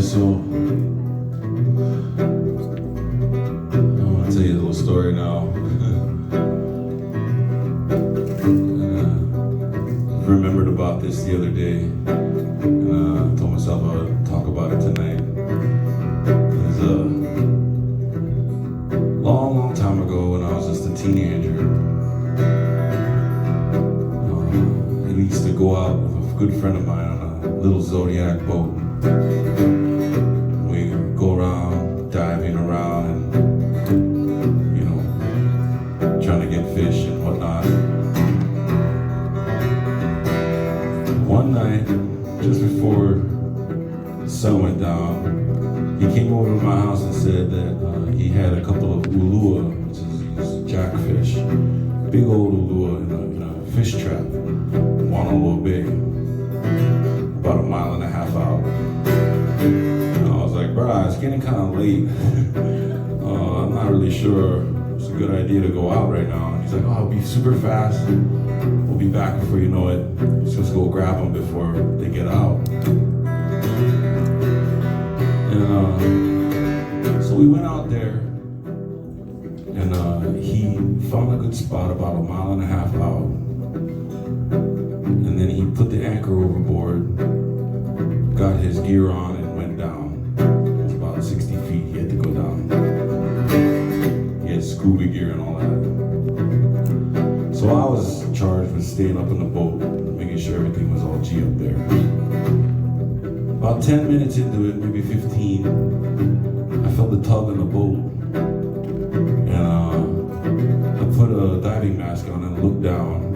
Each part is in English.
So I want to tell you a little story now. Remembered about this the other day, and told myself I would talk about it tonight. It was a long time ago when I was just a teenager. I used to go out with a good friend of mine on a little Zodiac boat. We go around, diving around, and, trying to get fish and whatnot. One night, just before the sun went down, he came over to my house and said that he had a couple of ulua, which is these jackfish, big old ulua in a fish trap, one a little big, about 1.5 miles out. And I was like, bruh, it's getting kind of late. I'm not really sure it's a good idea to go out right now. And he's like, oh, I'll be super fast. We'll be back before you know it. Let's just go grab them before they get out. And so we went out there, and he found a good spot about 1.5 miles out. And then he put the anchor overboard, got his gear on, and went down. It was about 60 feet he had to go down. He had scuba gear and all that. So I was charged with staying up in the boat, making sure everything was all G up there. About 10 minutes into it, maybe 15, I felt the tug on the boat. And I put a diving mask on and looked down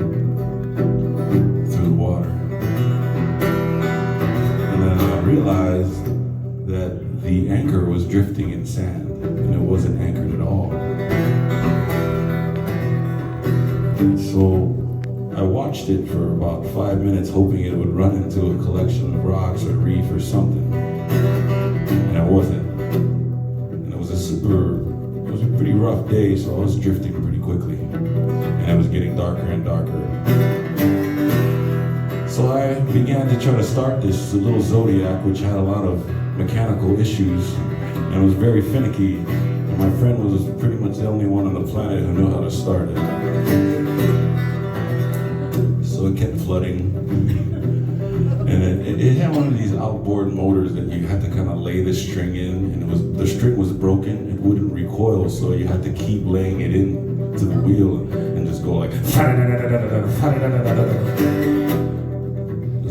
through the water. And then I realized that the anchor was drifting in sand, and it wasn't anchored at all. And so I watched it for about 5 minutes, hoping it would run into a collection of rocks or reef or something. And it wasn't. And it was a pretty rough day, so I was drifting pretty quickly. And it was getting darker and darker. So I began to try to start this little Zodiac, which had a lot of mechanical issues and was very finicky. And my friend was pretty much the only one on the planet who knew how to start it. So it kept flooding. And it had one of these outboard motors that you had to kind of lay the string in, and the string was broken, it wouldn't recoil, so you had to keep laying it in to the wheel and just go like, it was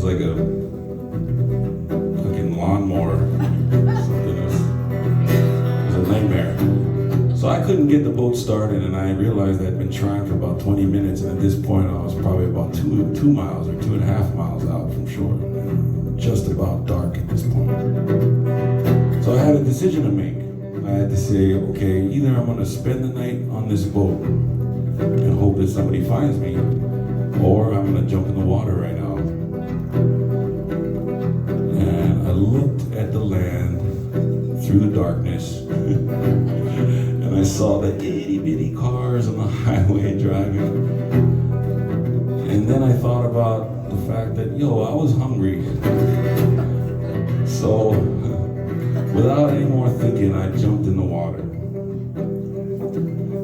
like a fucking lawnmower. Something else. It was a nightmare. So I couldn't get the boat started, and I realized I'd been trying for about 20 minutes, and at this point I was probably about 2 miles or 2.5 miles out from shore. Just about dark at this point. So I had a decision to make. I had to say, okay, either I'm gonna spend the night on this boat and hope that somebody finds me, or I'm gonna jump in the water right now. And I looked at the land through the darkness, and I saw the itty bitty cars on the highway driving. And then I thought about the fact that, I was hungry. So, without any more thinking, I jumped in the water.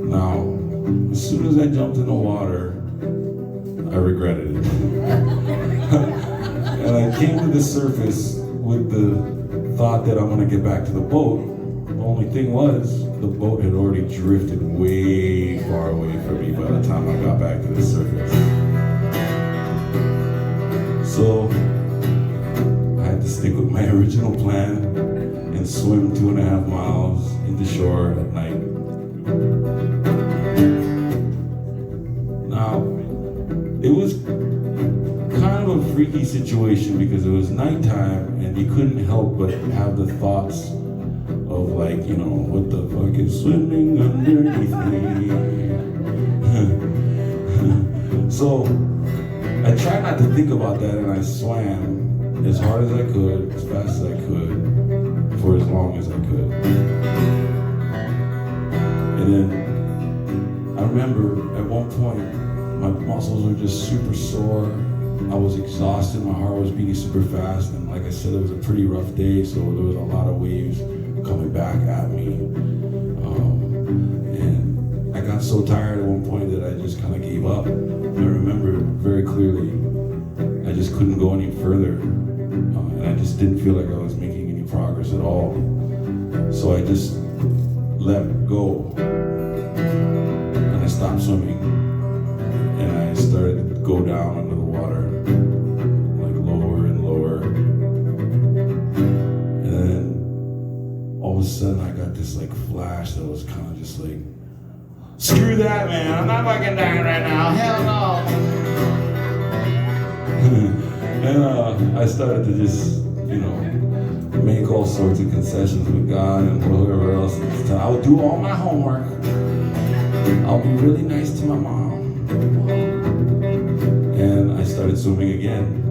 Now, as soon as I jumped in the water, I regretted it. And I came to the surface with the thought that I'm gonna get back to the boat. The only thing was, the boat had already drifted way far away from me by the time I got back to the surface. So I had to stick with my original plan and swim 2.5 miles into shore at night. Now, it was kind of a freaky situation because it was nighttime and you couldn't help but have the thoughts of like, what the fuck is swimming underneath me? So I tried not to think about that, and I swam as hard as I could, as fast as I could, for as long as I could. And then I remember at one point, my muscles were just super sore. I was exhausted, my heart was beating super fast, and like I said, it was a pretty rough day, so there was a lot of waves coming back at me. And I got so tired at one point that I just kind of gave up. I remember very clearly, I just couldn't go any further, and I just didn't feel like I was making any progress at all. So I just let go, and I stopped swimming, and I started to go down under the water, like lower and lower. And then all of a sudden I got this like flash that was kind of just like, screw that, man, I'm not fucking dying right now, hell no. And I started to just, make all sorts of concessions with God and whoever else. I'll do all my homework. I'll be really nice to my mom. And I started swimming again.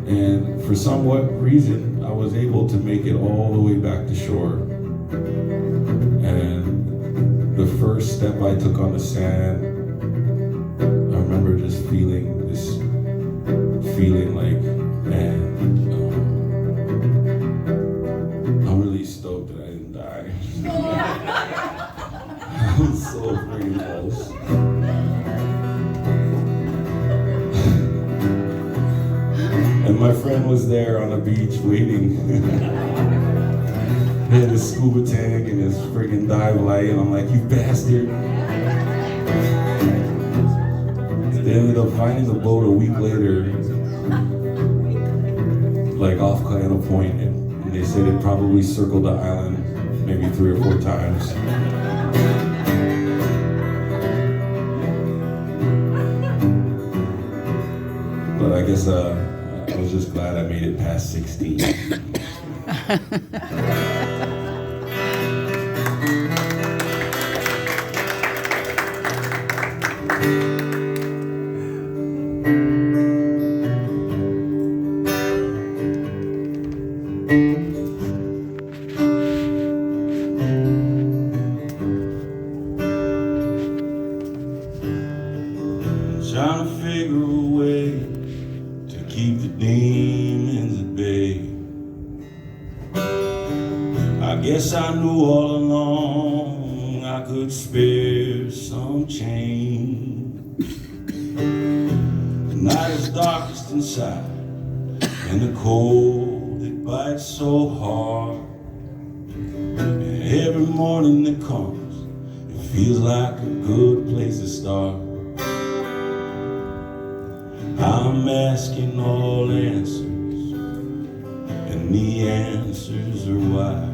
And for somewhat reason, I was able to make it all the way back to shore. And the first step I took on the sand, I remember just feeling this feeling like, man, I'm really stoked that I didn't die. I was so freaking close. And my friend was there on the beach waiting. He had his scuba tank and his freaking dive light, and I'm like, you bastard. They ended up finding the boat a week later, like off Cayena Point, and they said it probably circled the island maybe 3 or 4 times. But I guess I was just glad I made it past 16. Trying to figure a way to keep the demons at bay. I guess I knew all along I could spare some change. The night is darkest inside, and the cold, it bites so hard. And every morning that comes, it feels like a good place to start. I'm asking all answers, and the answers are why.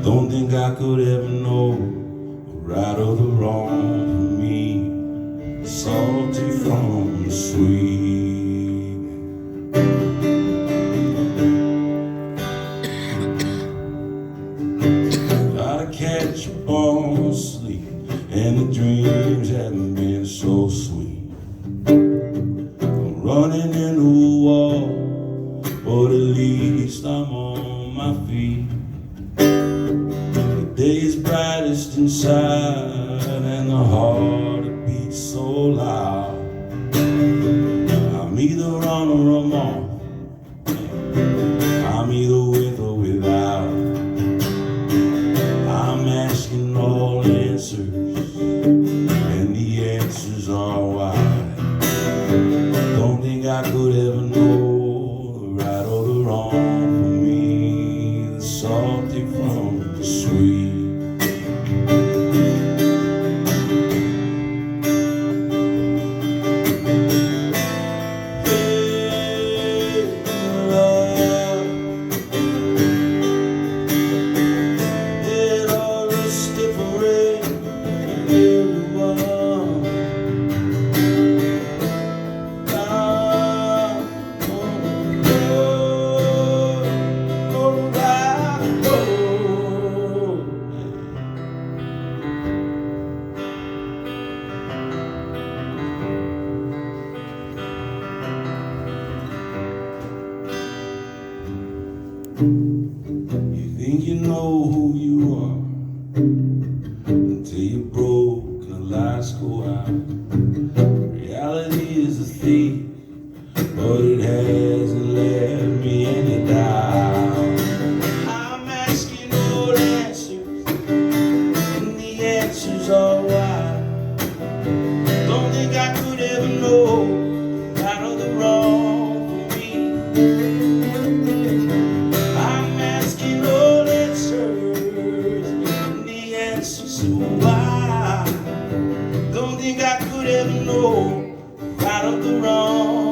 Don't think I could ever know the right or the wrong for me, salty from the sweet. Gotta catch up on sleep, and the dreams haven't been so sweet. Running into a wall, but at least I'm on my feet. The day is brightest inside, and the heart it beats so loud. I'm either on or I'm off, I'm either with or without. I'm asking all answers, and the answers are why. Don't think I could ever know the right or the wrong for me, the salty from the sweet. You think you know who you are until you're broken lights go out. Reality is a thief, but it hasn't left me any doubt. I'm asking all answers, and the answers are why. Don't think I could ever know right or the wrong for me. I'm asking all answers, and the answers are why. Don't think I could ever know right or the wrong.